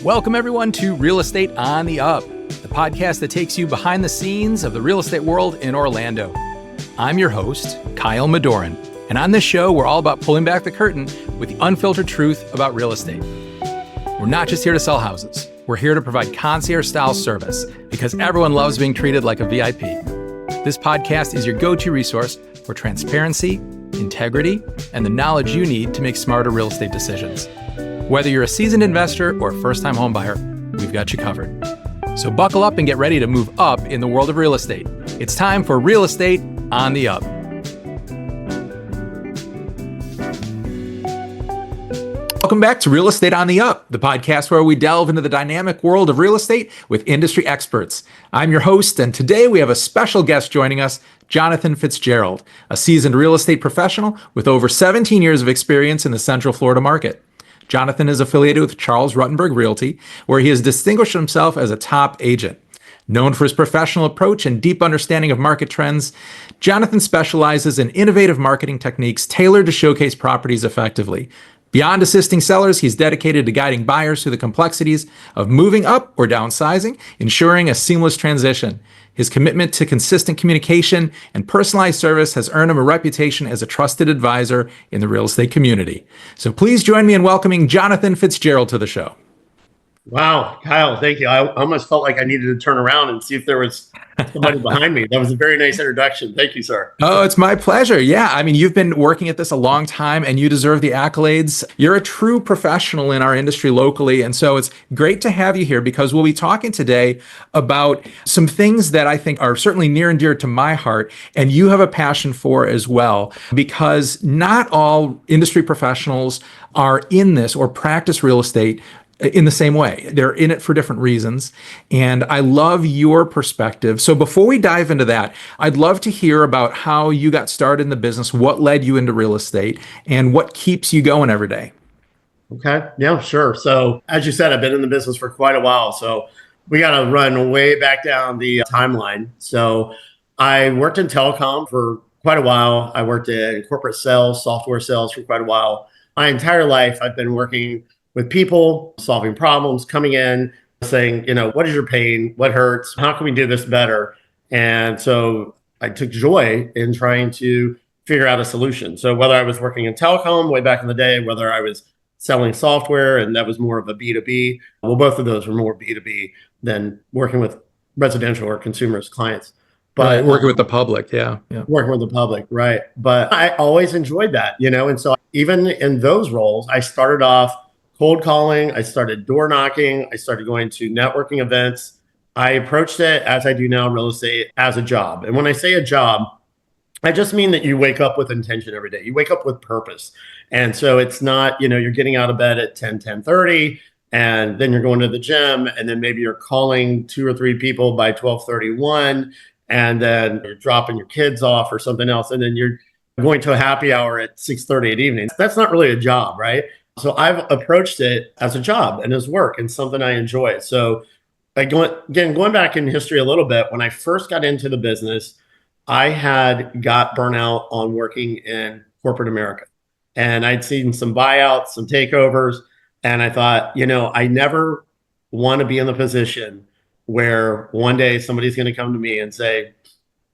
Welcome, everyone, to Real Estate on the Up, the podcast that takes you behind the scenes of the real estate world in Orlando. I'm your host, Kyle Madorin, and on this show, we're all about pulling back the curtain with the unfiltered truth about real estate. We're not just here to sell houses. We're here to provide concierge-style service because everyone loves being treated like a VIP. This podcast is your go-to resource for transparency, integrity, and the knowledge you need to make smarter real estate decisions. Whether you're a seasoned investor or a first-time homebuyer, we've got you covered. So buckle up and get ready to move up in the world of real estate. It's time for Real Estate on the Up. Welcome back to Real Estate on the Up, the podcast where we delve into the dynamic world of real estate with industry experts. I'm your host, and today we have a special guest joining us, Jonathan Fitzgerald, a seasoned real estate professional with over 17 years of experience in the Central Florida market. Jonathan is affiliated with Charles Rutenberg Realty, where he has distinguished himself as a top agent. Known for his professional approach and deep understanding of market trends, Jonathan specializes in innovative marketing techniques tailored to showcase properties effectively. Beyond assisting sellers, he's dedicated to guiding buyers through the complexities of moving up or downsizing, ensuring a seamless transition. His commitment to consistent communication and personalized service has earned him a reputation as a trusted advisor in the real estate community. So please join me in welcoming Jonathan Fitzgerald to the show. Wow, Kyle, thank you. I almost felt like I needed to turn around and see if there was somebody behind me. That was a very nice introduction. Thank you, sir. Oh, it's my pleasure. Yeah, I mean, you've been working at this a long time and you deserve the accolades. You're a true professional in our industry locally. And so it's great to have you here because we'll be talking today about some things that I think are certainly near and dear to my heart and you have a passion for as well, because not all industry professionals are in this or practice real estate in the same way. They're in it for different reasons. And I love your perspective. So before we dive into that, I'd love to hear about how you got started in the business, what led you into real estate, and what keeps you going every day. Okay. Yeah, sure. So as you said, I've been in the business for quite a while. So we got to run way back down the timeline. So I worked in telecom for quite a while. I worked in corporate sales, software sales for quite a while. My entire life, I've been working with people, solving problems, coming in, saying, what is your pain? What hurts? How can we do this better? And so I took joy in trying to figure out a solution. So whether I was working in telecom way back in the day, whether I was selling software and that was more of a B2B, well, both of those were more B2B than working with residential or consumers, clients. But working with the public, yeah. Working with the public, right. But I always enjoyed that, and so even in those roles, I started off cold calling. I started door knocking. I started going to networking events. I approached it, as I do now in real estate, as a job. And when I say a job, I just mean that you wake up with intention every day. You wake up with purpose. And so it's not, you're getting out of bed at 10:30, and then you're going to the gym, and then maybe you're calling 2 or 3 people by 12:31, and then you're dropping your kids off or something else, and then you're going to a happy hour at 6:30 at evening. That's not really a job, right? So I've approached it as a job and as work and something I enjoy. So going back in history a little bit, when I first got into the business, I had got burnout on working in corporate America. And I'd seen some buyouts, some takeovers. And I thought, I never want to be in the position where one day somebody's going to come to me and say,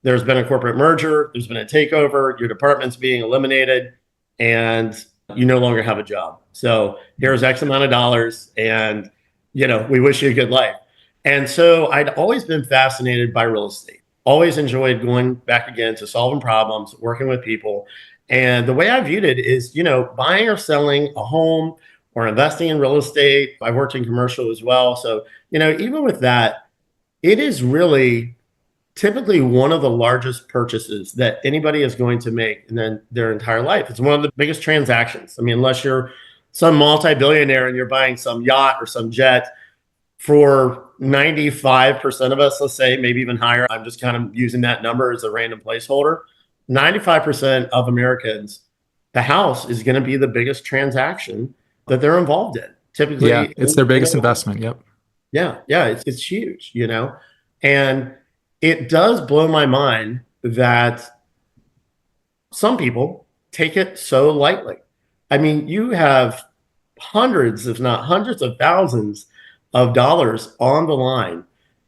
there's been a corporate merger, there's been a takeover, your department's being eliminated, and you no longer have a job. So here's X amount of dollars and, we wish you a good life. And so I'd always been fascinated by real estate, always enjoyed going back again to solving problems, working with people. And the way I viewed it is, buying or selling a home or investing in real estate. I worked in commercial as well. So, even with that, it is really typically one of the largest purchases that anybody is going to make in their entire life. It's one of the biggest transactions. I mean, unless you're some multi-billionaire and you're buying some yacht or some jet, for 95% of us, let's say, maybe even higher, I'm just kind of using that number as a random placeholder, 95% of Americans, the house is going to be the biggest transaction that they're involved in. Typically, yeah, it's their biggest investment. Yep. Yeah, it's huge, and it does blow my mind that some people take it so lightly. I mean, you have hundreds, if not hundreds of thousands of dollars on the line.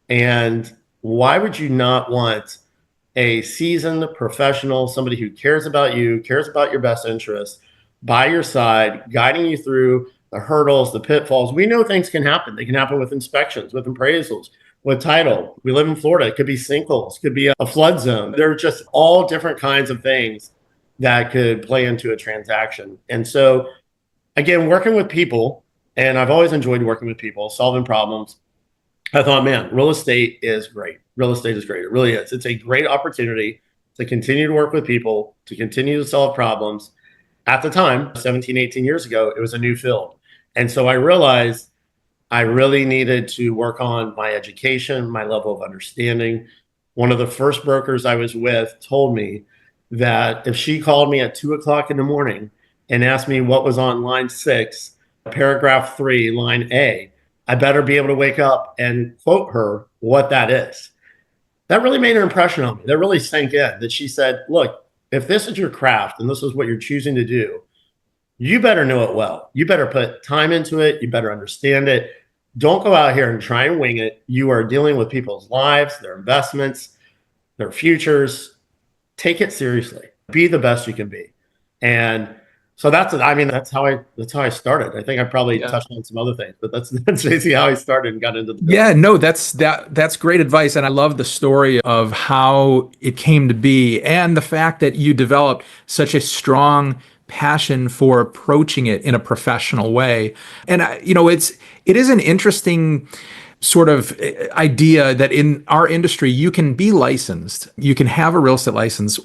And why would you not want a seasoned professional, somebody who cares about you, cares about your best interests, by your side, guiding you through the hurdles, the pitfalls? We know things can happen. They can happen with inspections, with appraisals, with title. We live in Florida. It could be sinkholes, could be a flood zone. There are just all different kinds of things that could play into a transaction. And so, again, working with people, and I've always enjoyed working with people, solving problems. I thought, man, real estate is great. Real estate is great. It really is. It's a great opportunity to continue to work with people, to continue to solve problems. At the time, 17, 18 years ago, it was a new field. And so I realized I really needed to work on my education, my level of understanding. One of the first brokers I was with told me that if she called me at 2 o'clock in the morning and asked me what was on line 6, paragraph 3, line A, I better be able to wake up and quote her what that is. That really made an impression on me. That really sank in, that she said, look, if this is your craft and this is what you're choosing to do, you better know it well. You better put time into it. You better understand it. Don't go out here and try and wing it. You are dealing with people's lives, their investments, their futures. Take it seriously. Be the best you can be. And so that's how I started. I think I probably touched on some other things, but that's basically how I started and got into the business. Yeah, no, that's great advice. And I love the story of how it came to be and the fact that you developed such a strong passion for approaching it in a professional way. And it is an interesting sort of idea that in our industry, you can be licensed, you can have a real estate license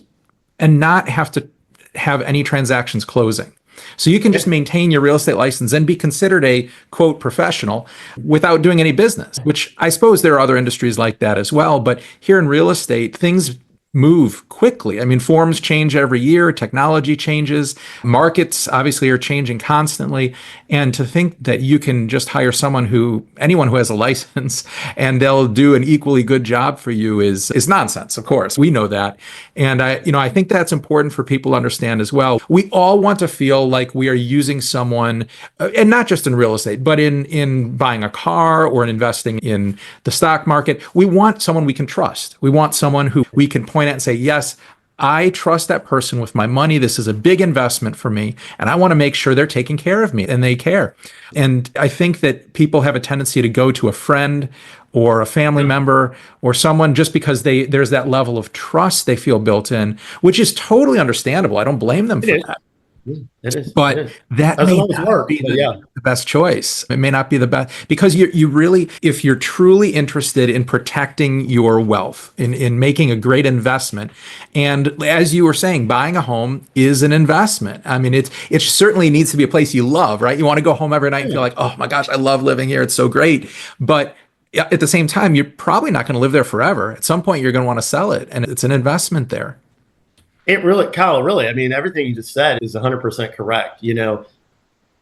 and not have to have any transactions closing. So you can just maintain your real estate license and be considered a quote professional without doing any business, which I suppose there are other industries like that as well. But here in real estate, things move quickly. I mean, forms change every year, technology changes, markets obviously are changing constantly. And to think that you can just hire anyone who has a license and they'll do an equally good job for you is nonsense, of course. We know that. And I think that's important for people to understand as well. We all want to feel like we are using someone, and not just in real estate, but in buying a car or in investing in the stock market. We want someone we can trust. We want someone who we can point at and say, yes, I trust that person with my money. This is a big investment for me, and I want to make sure they're taking care of me and they care. And I think that people have a tendency to go to a friend or a family member or someone just because there's that level of trust they feel built in, which is totally understandable. I don't blame them for that. It is. But that may not be the best choice. It may not be the best because you really, if you're truly interested in protecting your wealth, in making a great investment, and as you were saying, buying a home is an investment. I mean, it certainly needs to be a place you love, right? You want to go home every night and feel like, oh my gosh, I love living here. It's so great. But at the same time, you're probably not going to live there forever. At some point, you're going to want to sell it, and it's an investment there. It really, Kyle, really, I mean, everything you just said is 100% correct. You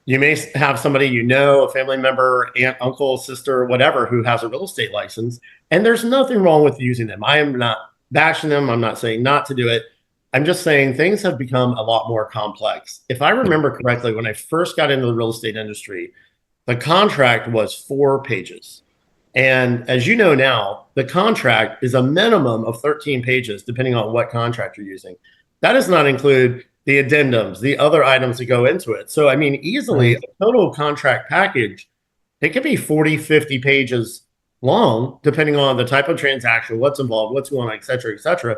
may have somebody, a family member, aunt, uncle, sister, whatever, who has a real estate license, and there's nothing wrong with using them. I am not bashing them. I'm not saying not to do it. I'm just saying things have become a lot more complex. If I remember correctly, when I first got into the real estate industry, the contract was 4 pages. And as you know now, the contract is a minimum of 13 pages, depending on what contract you're using. That does not include the addendums, the other items that go into it. So, I mean, easily a total contract package, it could be 40, 50 pages long, depending on the type of transaction, what's involved, what's going on, et cetera, et cetera.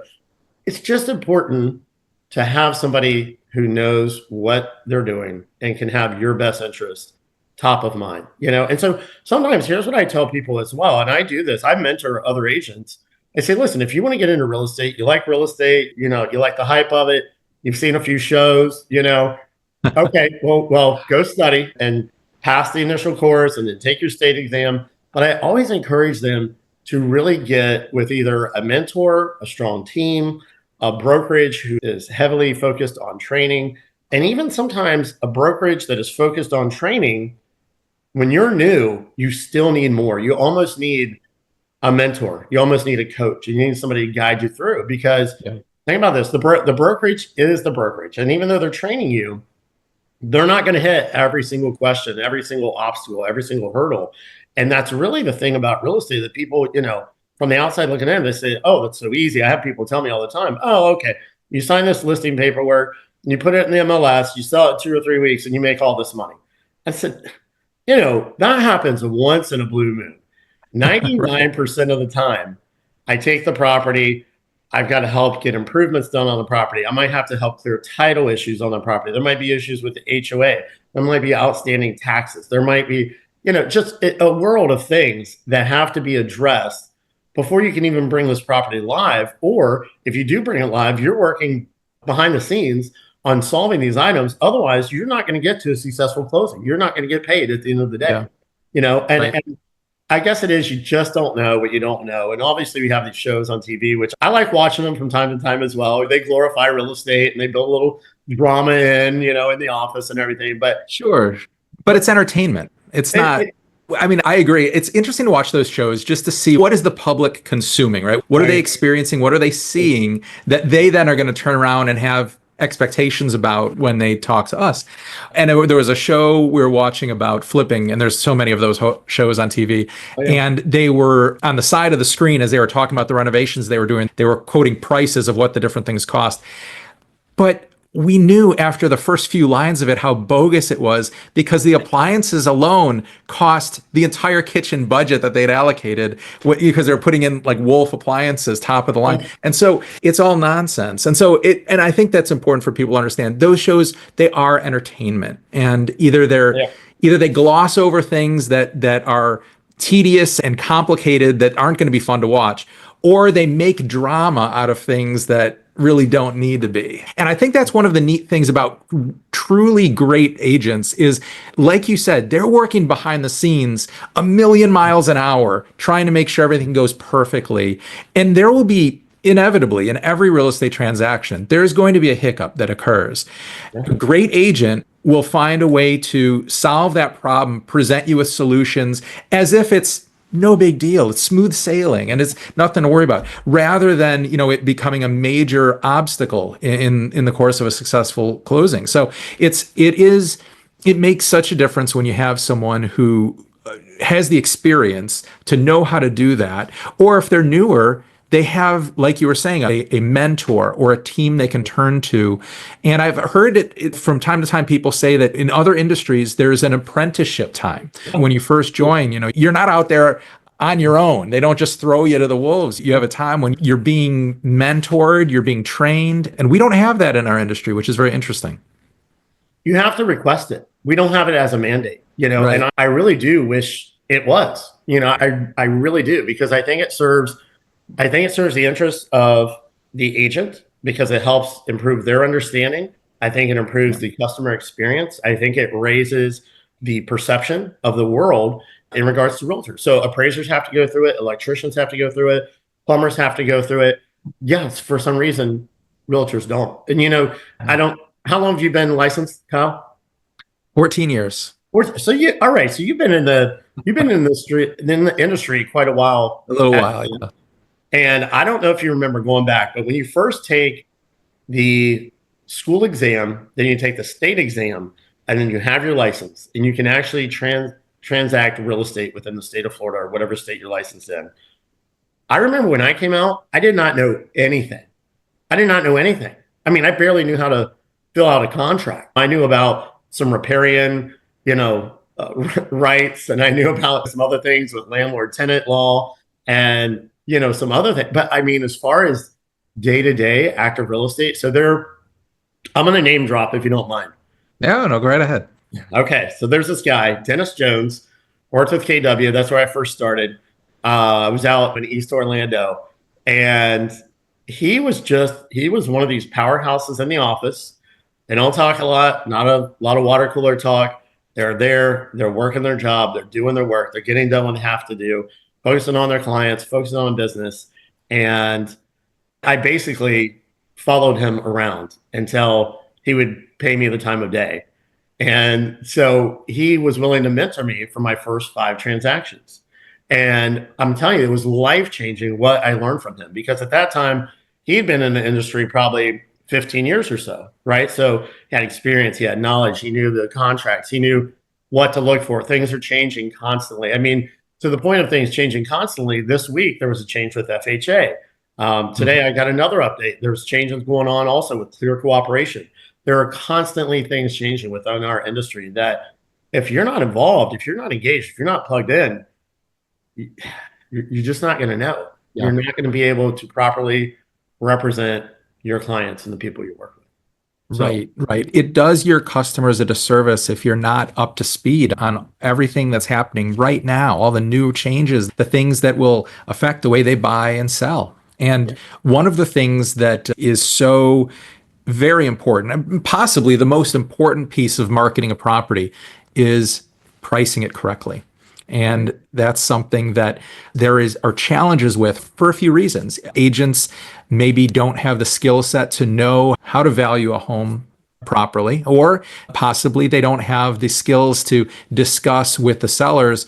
It's just important to have somebody who knows what they're doing and can have your best interest top of mind, And so sometimes here's what I tell people as well. And I do this, I mentor other agents. I say, listen, if you want to get into real estate, you like real estate, you like the hype of it. You've seen a few shows, okay, well, go study and pass the initial course and then take your state exam. But I always encourage them to really get with either a mentor, a strong team, a brokerage who is heavily focused on training, and even sometimes a brokerage that is focused on training. When you're new, you still need more. You almost need a mentor. You almost need a coach. You need somebody to guide you through, because think about this, the brokerage is the brokerage. And even though they're training you, they're not going to hit every single question, every single obstacle, every single hurdle. And that's really the thing about real estate that people, from the outside looking in, they say, oh, that's so easy. I have people tell me all the time, oh, okay, you sign this listing paperwork, you put it in the MLS, you sell it 2 or 3 weeks, and you make all this money. I said, that happens once in a blue moon. 99% of the time, I take the property, I've got to help get improvements done on the property. I might have to help clear title issues on the property. There might be issues with the HOA. There might be outstanding taxes. There might be, just a world of things that have to be addressed before you can even bring this property live. Or if you do bring it live, you're working behind the scenes on solving these items. Otherwise, you're not going to get to a successful closing. You're not going to get paid at the end of the day. Yeah. And I guess it is, you just don't know what you don't know. And obviously we have these shows on TV, which I like watching them from time to time as well. They glorify real estate and they build a little drama in, in the office and everything. But sure. But it's entertainment. It's not. I mean, I agree. It's interesting to watch those shows just to see what is the public consuming, right? What are they experiencing? What are they seeing that they then are going to turn around and have expectations about when they talk to us? And there was a show we were watching about flipping, and there's so many of those shows on TV. Oh, yeah. And they were on the side of the screen as they were talking about the renovations they were doing. They were quoting prices of what the different things cost. But we knew after the first few lines of it how bogus it was, because the appliances alone cost the entire kitchen budget that they'd allocated, because they're putting in like Wolf appliances, top of the line. And so it's all nonsense. And so and I think that's important for people to understand. Those shows, they are entertainment, and either they gloss over things that are tedious and complicated that aren't going to be fun to watch, or they make drama out of things that really don't need to be. And I think that's one of the neat things about truly great agents is, like you said, they're working behind the scenes a million miles an hour, trying to make sure everything goes perfectly. And there will be, inevitably, in every real estate transaction, there's going to be a hiccup that occurs. A great agent will find a way to solve that problem, present you with solutions as if it's no big deal. It's smooth sailing and it's nothing to worry about, rather than, it becoming a major obstacle in the course of a successful closing. So it makes such a difference when you have someone who has the experience to know how to do that. Or if they're newer, they have, like you were saying, a mentor or a team they can turn to. And I've heard it from time to time, people say that in other industries, there's an apprenticeship time. When you first join, you're not out there on your own. They don't just throw you to the wolves. You have a time when you're being mentored, you're being trained. And we don't have that in our industry, which is very interesting. You have to request it. We don't have it as a mandate, Right. And I really do wish it was, I really do, because I think it serves the interest of the agent, because it helps improve their understanding. I think it improves the customer experience. I think it raises the perception of the world in regards to realtors. So appraisers have to go through it. Electricians have to go through it. Plumbers have to go through it. Yes, for some reason, realtors don't. And, I don't, how long have you been licensed, Kyle? 14 years. So all right. So you've been in the industry quite a while. A little while, yeah. And I don't know if you remember going back, but when you first take the school exam, then you take the state exam, and then you have your license, and you can actually transact real estate within the state of Florida or whatever state you're licensed in. I remember when I came out, I did not know anything. I mean, I barely knew how to fill out a contract. I knew about some riparian, rights, and I knew about some other things with landlord-tenant law and some other things. But I mean, as far as day-to-day active real estate, so I'm going to name drop if you don't mind. No, go right ahead. Okay. So there's this guy, Dennis Jones, worked with KW. That's where I first started. I was out in East Orlando, and he was one of these powerhouses in the office. They don't talk a lot, not a lot of water cooler talk. They're there, they're working their job, they're doing their work, they're getting done what they have to do, focusing on their clients, focusing on business. And I basically followed him around until he would pay me the time of day. And so he was willing to mentor me for my first 5 transactions. And I'm telling you, it was life-changing what I learned from him, because at that time, he had been in the industry probably 15 years or so, right? So he had experience, he had knowledge, he knew the contracts, he knew what to look for. Things are changing constantly. I mean, to the point of things changing constantly, this week there was a change with FHA. Today I got another update. There's changes going on also with clear cooperation. There are constantly things changing within our industry that if you're not involved, if you're not engaged, if you're not plugged in, you're just not going to know. Yeah. You're not going to be able to properly represent your clients and the people you work with. So, right. It does your customers a disservice if you're not up to speed on everything that's happening right now, all the new changes, the things that will affect the way they buy and sell. And one of the things that is so very important, and possibly the most important piece of marketing a property, is pricing it correctly. And that's something that are challenges with for a few reasons. Agents maybe don't have the skill set to know how to value a home properly, or possibly they don't have the skills to discuss with the sellers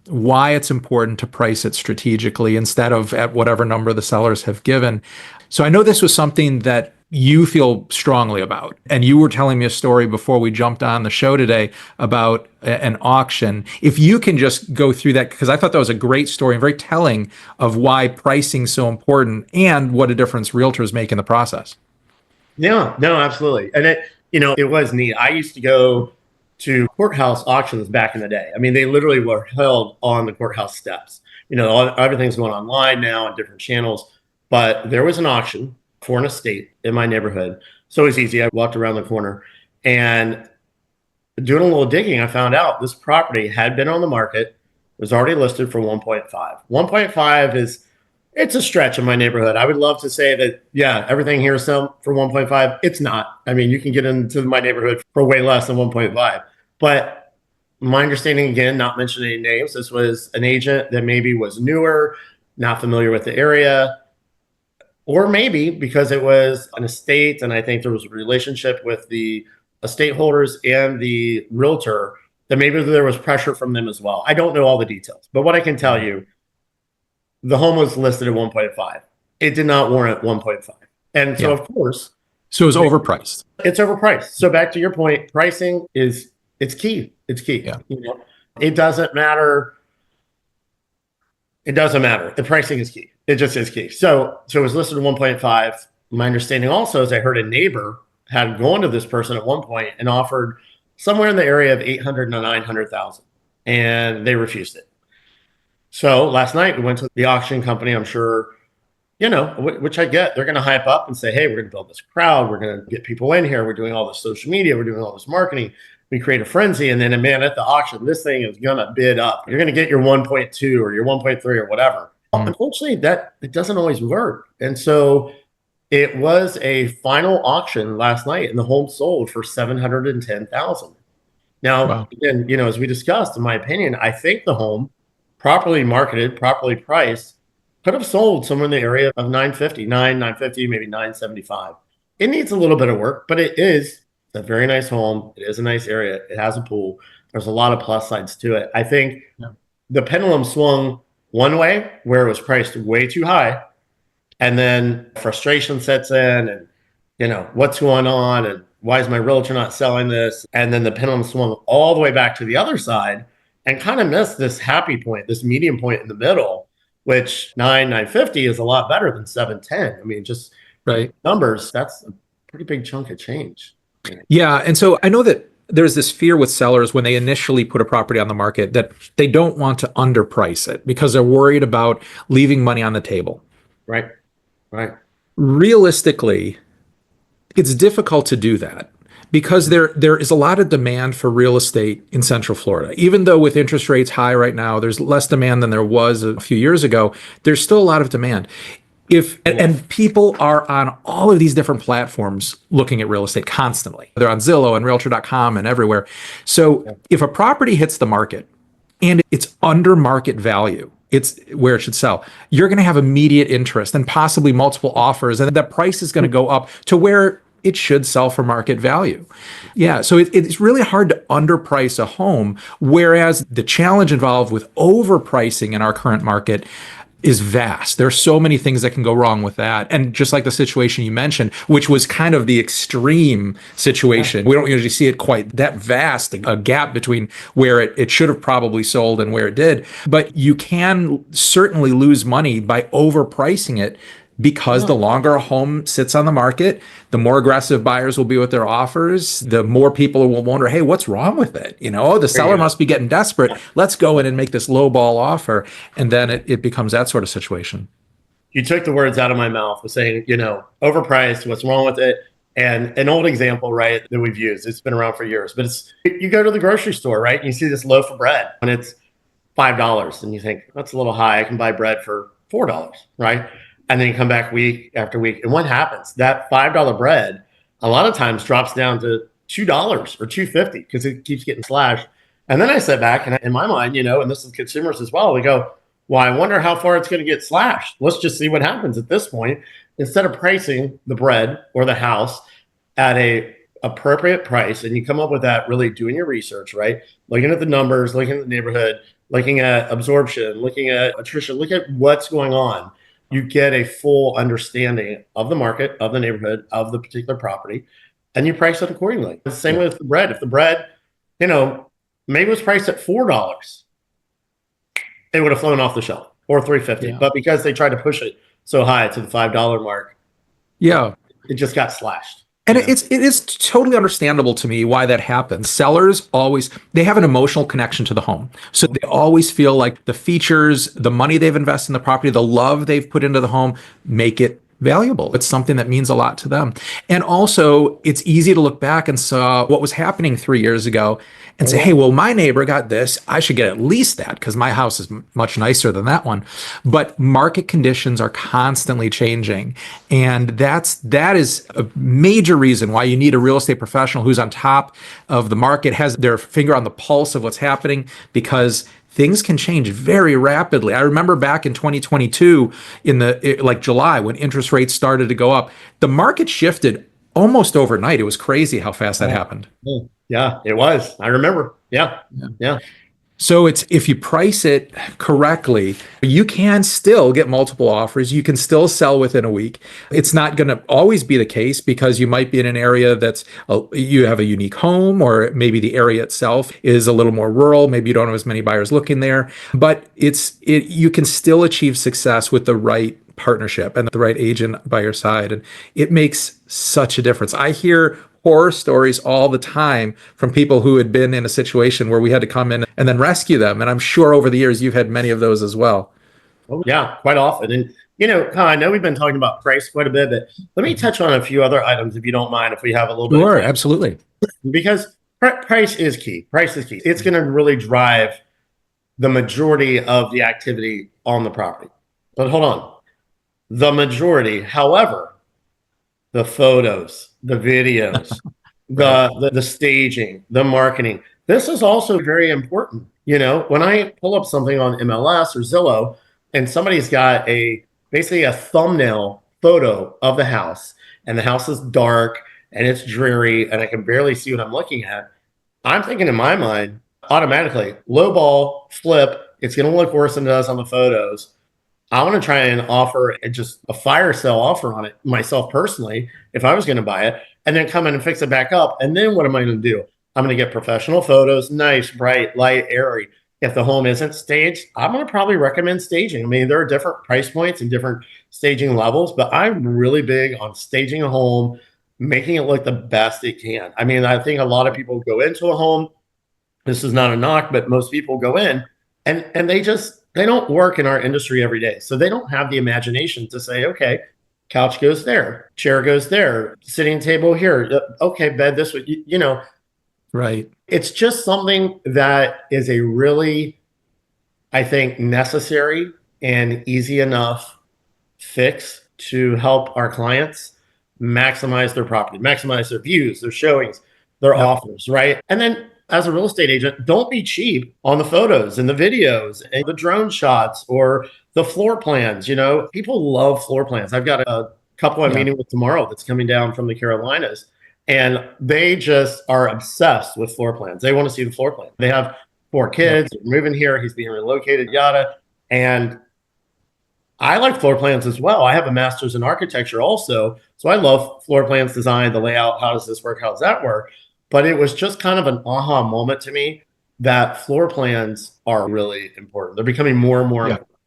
why it's important to price it strategically instead of at whatever number the sellers have given. So I know this was something that you feel strongly about. And you were telling me a story before we jumped on the show today about an auction. If you can just go through that, because I thought that was a great story and very telling of why pricing is so important and what a difference realtors make in the process. Yeah, no, absolutely. And it was neat. I used to go to courthouse auctions back in the day. I mean, they literally were held on the courthouse steps. Everything's going online now on different channels, but there was an auction for an estate in my neighborhood. So it was easy. I walked around the corner and doing a little digging, I found out this property had been on the market, was already listed for 1.5. 1.5 it's a stretch in my neighborhood. I would love to say that, yeah, everything here is sold for 1.5. It's not. I mean, you can get into my neighborhood for way less than 1.5. But my understanding, again, not mentioning any names, this was an agent that maybe was newer, not familiar with the area, or maybe because it was an estate, and I think there was a relationship with the estate holders and the realtor, that maybe there was pressure from them as well. I don't know all the details, but what I can tell you, the home was listed at 1.5. It did not warrant 1.5. And so, of course. So it was overpriced. It's overpriced. So back to your point, pricing it's key. It's key. Yeah. It doesn't matter. It doesn't matter. The pricing is key. It just is key. So it was listed at 1.5. My understanding also is I heard a neighbor had gone to this person at one point and offered somewhere in the area of 800 to 900,000, and they refused it. So last night we went to the auction company. I'm sure, which I get. They're going to hype up and say, hey, we're going to build this crowd. We're going to get people in here. We're doing all this social media. We're doing all this marketing. We create a frenzy. And then, man, at the auction, this thing is going to bid up. You're going to get your 1.2 or your 1.3 or whatever. Unfortunately, it doesn't always work. And so it was a final auction last night, and the home sold for $710,000. Now, Again, as we discussed, in my opinion, I think the home, properly marketed, properly priced, could have sold somewhere in the area of $950, maybe $975. It needs a little bit of work, but it's a very nice home. It is a nice area. It has a pool. There's a lot of plus sides to it. I think the pendulum swung one way where it was priced way too high, and then frustration sets in, and what's going on, and why is my realtor not selling this? And then the pendulum swung all the way back to the other side and kind of missed this happy point, this medium point in the middle, which 950 is a lot better than 710. I mean, just numbers, that's a pretty big chunk of change. Yeah. And so I know that there's this fear with sellers when they initially put a property on the market that they don't want to underprice it because they're worried about leaving money on the table. Right. Realistically, it's difficult to do that because there is a lot of demand for real estate in Central Florida. Even though with interest rates high right now, there's less demand than there was a few years ago, there's still a lot of demand. And people are on all of these different platforms looking at real estate constantly. They're on Zillow and Realtor.com and everywhere. So if a property hits the market and it's under market value, it's where it should sell, you're going to have immediate interest and possibly multiple offers, and that price is going to go up to where it should sell for market value. Yeah, so it's really hard to underprice a home, whereas the challenge involved with overpricing in our current market is vast. There's so many things that can go wrong with that. And just like the situation you mentioned, which was kind of the extreme situation, we don't usually see it quite that vast, a gap between where it should have probably sold and where it did. But you can certainly lose money by overpricing it, because the longer a home sits on the market, the more aggressive buyers will be with their offers. The more people will wonder, hey, what's wrong with it? Oh, the seller must be getting desperate. Let's go in and make this low ball offer. And then it becomes that sort of situation. You took the words out of my mouth with saying, overpriced, what's wrong with it? And an old example, right, that we've used, it's been around for years, but you go to the grocery store, right? And you see this loaf of bread and it's $5 and you think, that's a little high. I can buy bread for $4, right? And then you come back week after week. And what happens? That $5 bread a lot of times drops down to $2 or $2.50 because it keeps getting slashed. And then I sat back and in my mind, and this is consumers as well, we go, well, I wonder how far it's going to get slashed. Let's just see what happens at this point. Instead of pricing the bread or the house at a appropriate price, and you come up with that really doing your research, right? Looking at the numbers, looking at the neighborhood, looking at absorption, looking at attrition, look at what's going on. You get a full understanding of the market, of the neighborhood, of the particular property, and you price it accordingly. The same with the bread. If the bread, maybe was priced at $4, it would have flown off the shelf, or $3.50. But because they tried to push it so high to the $5 mark, it just got slashed. And it is totally understandable to me why that happens. Sellers they have an emotional connection to the home. So they always feel like the features, the money they've invested in the property, the love they've put into the home make it valuable. It's something that means a lot to them. And also, it's easy to look back and saw what was happening 3 years ago and say, hey, well, my neighbor got this. I should get at least that because my house is much nicer than that one. But market conditions are constantly changing. And that is a major reason why you need a real estate professional who's on top of the market, has their finger on the pulse of what's happening, because things can change very rapidly. I remember back in 2022, like July, when interest rates started to go up, the market shifted almost overnight. It was crazy how fast that happened. Yeah, it was. I remember. Yeah. So if you price it correctly, you can still get multiple offers. You can still sell within a week. It's not going to always be the case, because you might be in an area you have a unique home, or maybe the area itself is a little more rural. Maybe you don't have as many buyers looking there, but you can still achieve success with the right partnership and the right agent by your side. And it makes such a difference. I hear horror stories all the time from people who had been in a situation where we had to come in and then rescue them. And I'm sure over the years, you've had many of those as well. Oh, yeah, quite often. And, Kyle, I know we've been talking about price quite a bit, but let me touch on a few other items, if you don't mind, if we have a little bit. Sure, absolutely. Because price is key. Price is key. It's going to really drive the majority of the activity on the property. But hold on. The majority, however, the photos, the videos, the staging, the marketing. This is also very important. When I pull up something on MLS or Zillow and somebody's got basically a thumbnail photo of the house, and the house is dark and it's dreary and I can barely see what I'm looking at, I'm thinking in my mind, automatically, low ball, flip, it's going to look worse than it does on the photos. I want to try and offer just a fire sale offer on it myself personally, if I was going to buy it, and then come in and fix it back up. And then what am I going to do? I'm going to get professional photos, nice, bright, light, airy. If the home isn't staged, I'm going to probably recommend staging. I mean, there are different price points and different staging levels, but I'm really big on staging a home, making it look the best it can. I mean, I think a lot of people go into a home. This is not a knock, but most people go in and they don't work in our industry every day. So they don't have the imagination to say, okay, couch goes there, chair goes there, sitting table here. Okay, bed this way, Right. It's just something that is a really, I think, necessary and easy enough fix to help our clients maximize their property, maximize their views, their showings, their offers, right? And then as a real estate agent, don't be cheap on the photos and the videos and the drone shots or the floor plans. People love floor plans. I've got a couple I'm meeting with tomorrow that's coming down from the Carolinas, and they just are obsessed with floor plans. They want to see the floor plan. They have 4 kids, they're moving here, he's being relocated, yada. And I like floor plans as well. I have a master's in architecture also. So I love floor plans, design, the layout. How does this work? How does that work? But it was just kind of an aha moment to me that floor plans are really important. They're becoming more and more Yeah. important.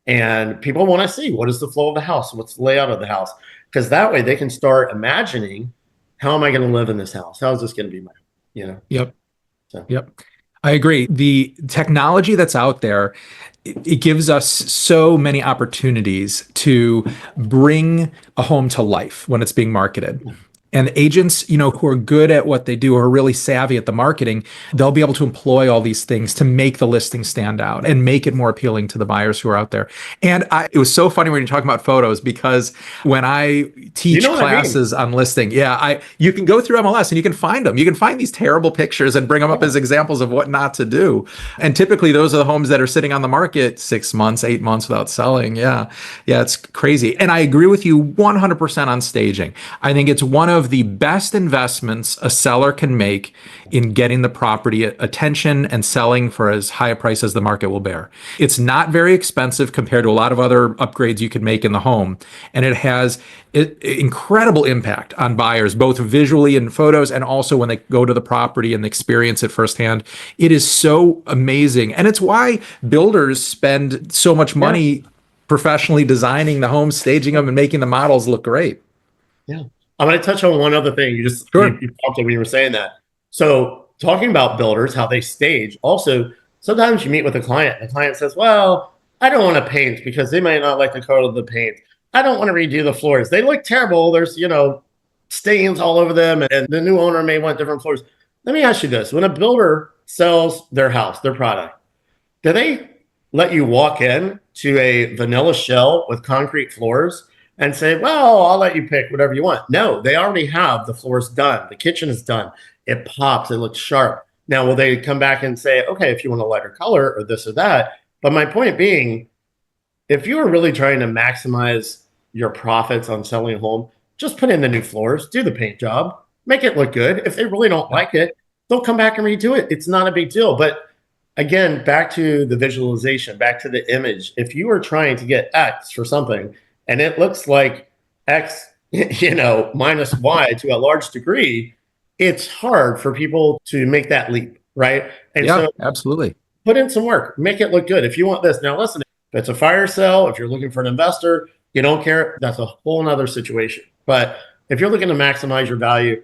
And people want to see what is the flow of the house? What's the layout of the house? Because that way they can start imagining, how am I going to live in this house? How is this going to be my, you know? Yep. So. Yep. I agree. The technology that's out there, it gives us so many opportunities to bring a home to life when it's being marketed. And agents, who are good at what they do, who are really savvy at the marketing, they'll be able to employ all these things to make the listing stand out and make it more appealing to the buyers who are out there. And it was so funny when you're talking about photos, because when I teach classes on listing, you can go through MLS and you can find them. You can find these terrible pictures and bring them up as examples of what not to do. And typically those are the homes that are sitting on the market 6 months, 8 months without selling. Yeah, it's crazy. And I agree with you 100% on staging. I think it's one of the best investments a seller can make in getting the property attention and selling for as high a price as the market will bear. It's not very expensive compared to a lot of other upgrades you can make in the home. And it has incredible impact on buyers, both visually in photos and also when they go to the property and experience it firsthand. It is so amazing. And it's why builders spend so much money professionally designing the homes, staging them, and making the models look great. Yeah. I'm going to touch on one other thing. You talked when you were saying that. So talking about builders, how they stage. Also, sometimes you meet with a client. The client says, well, I don't want to paint because they might not like the color of the paint. I don't want to redo the floors. They look terrible. There's, stains all over them. And the new owner may want different floors. Let me ask you this. When a builder sells their house, their product, do they let you walk in to a vanilla shell with concrete floors and say, well, I'll let you pick whatever you want? No, they already have the floors done. The kitchen is done. It pops. It looks sharp. Now, will they come back and say, okay, if you want a lighter color or this or that? But my point being, if you are really trying to maximize your profits on selling a home, just put in the new floors, do the paint job, make it look good. If they really don't like it, they'll come back and redo it. It's not a big deal. But again, back to the visualization, back to the image. If you are trying to get X for something, and it looks like X, minus Y to a large degree, it's hard for people to make that leap, right? And so absolutely. Put in some work, make it look good. If you want this, now listen, if it's a fire sale, if you're looking for an investor, you don't care, that's a whole nother situation. But if you're looking to maximize your value,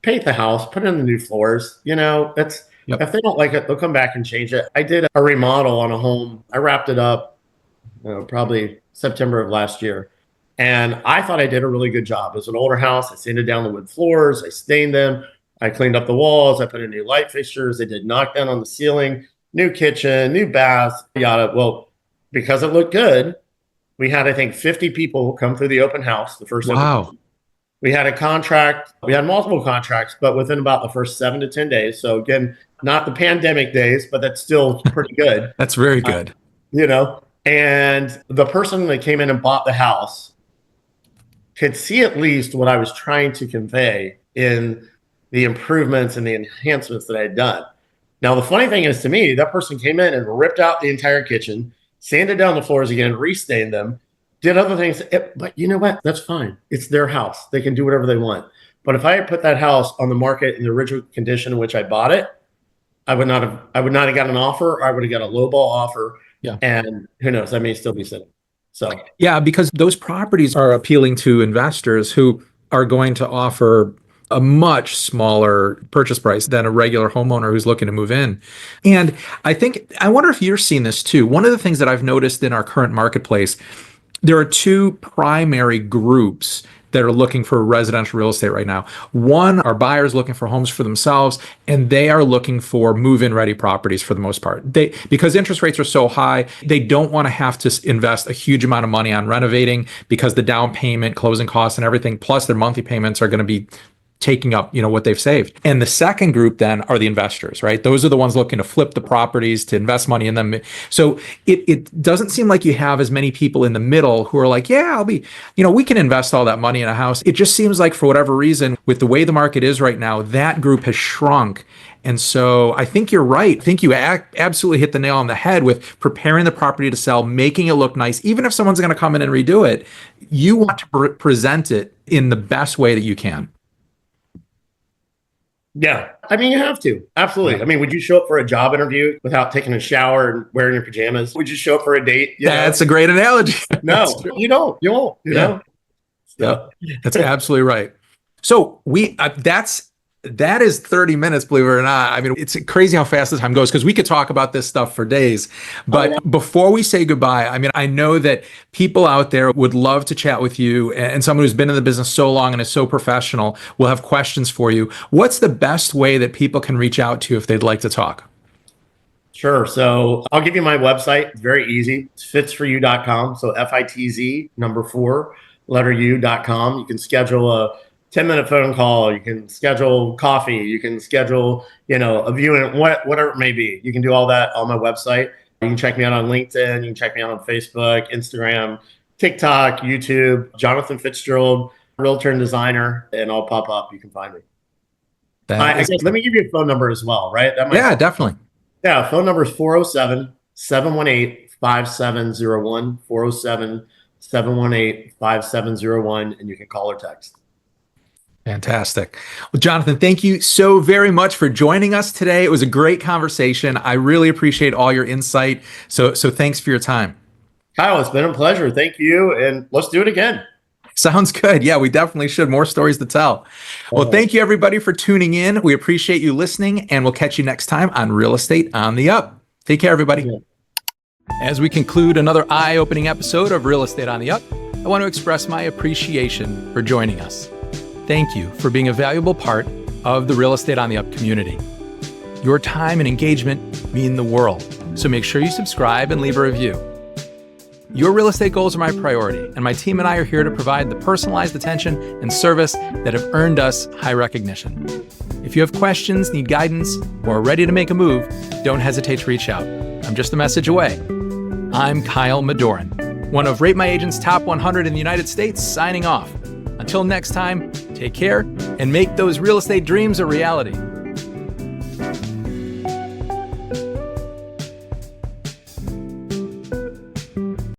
paint the house, put in the new floors, if they don't like it, they'll come back and change it. I did a remodel on a home. I wrapped it up probably September of last year. And I thought I did a really good job. It was an older house. I sanded down the wood floors. I stained them. I cleaned up the walls. I put in new light fixtures. I did knockdown on the ceiling, new kitchen, new bath, yada. Well, because it looked good, we had, I think, 50 people come through the open house. The first wow. We had a contract. We had multiple contracts, but within about the first 7 to 10 days. So again, not the pandemic days, but that's still pretty good. That's very good. And the person that came in and bought the house could see at least what I was trying to convey in the improvements and the enhancements that I had done. Now, the funny thing is, to me, that person came in and ripped out the entire kitchen, sanded down the floors again, restained them, did other things. But you know what? That's fine. It's their house. They can do whatever they want. But if I had put that house on the market in the original condition in which I bought it, I would not have got an offer, or I would have got a lowball offer. Yeah. And who knows, I may still be sitting. So yeah, because those properties are appealing to investors who are going to offer a much smaller purchase price than a regular homeowner who's looking to move in. And I wonder if you're seeing this too. One of the things that I've noticed in our current marketplace, there are two primary groups that are looking for residential real estate right now. One are buyers looking for homes for themselves, and they are looking for move-in ready properties for the most part. Because interest rates are so high, they don't want to have to invest a huge amount of money on renovating, because the down payment, closing costs, and everything, plus their monthly payments are going to be taking up, what they've saved. And the second group then are the investors, right? Those are the ones looking to flip the properties, to invest money in them. So it doesn't seem like you have as many people in the middle who are like, yeah, we can invest all that money in a house. It just seems like for whatever reason, with the way the market is right now, that group has shrunk. And so I think you're right. I think you absolutely hit the nail on the head with preparing the property to sell, making it look nice. Even if someone's going to come in and redo it, you want to present it in the best way that you can. Yeah. I mean, you have to. Absolutely. Yeah. I mean, would you show up for a job interview without taking a shower and wearing your pajamas? Would you show up for a date? That's a great analogy. No, you don't. You won't. You know? So. Yeah. That's absolutely right. So that is 30 minutes, believe it or not. I mean, it's crazy how fast the time goes because we could talk about this stuff for days. But before we say goodbye, I mean, I know that people out there would love to chat with you, and someone who's been in the business so long and is so professional will have questions for you. What's the best way that people can reach out to you if they'd like to talk? Sure. So I'll give you my website. It's very easy. It's fitsforyou.com. So FITZ, number 4, letter U.com. You can schedule a 10-minute phone call. You can schedule coffee. You can schedule, a viewing, whatever it may be. You can do all that on my website. You can check me out on LinkedIn. You can check me out on Facebook, Instagram, TikTok, YouTube, Jonathan Fitzgerald, Realtor and Designer, and I'll pop up. You can find me. Let me give you a phone number as well, right? Yeah, definitely. Yeah, phone number is 407-718-5701, 407-718-5701, and you can call or text. Fantastic. Well, Jonathan, thank you so very much for joining us today. It was a great conversation. I really appreciate all your insight. So thanks for your time. Kyle, it's been a pleasure. Thank you. And let's do it again. Sounds good. Yeah, we definitely should. More stories to tell. Well, thank you everybody for tuning in. We appreciate you listening, and we'll catch you next time on Real Estate on the Up. Take care, everybody. Yeah. As we conclude another eye-opening episode of Real Estate on the Up, I want to express my appreciation for joining us. Thank you for being a valuable part of the Real Estate on the Up community. Your time and engagement mean the world, so make sure you subscribe and leave a review. Your real estate goals are my priority, and my team and I are here to provide the personalized attention and service that have earned us high recognition. If you have questions, need guidance, or are ready to make a move, don't hesitate to reach out. I'm just a message away. I'm Kyle Madorin, one of Rate My Agent's top 100 in the United States, signing off. Until next time, take care and make those real estate dreams a reality.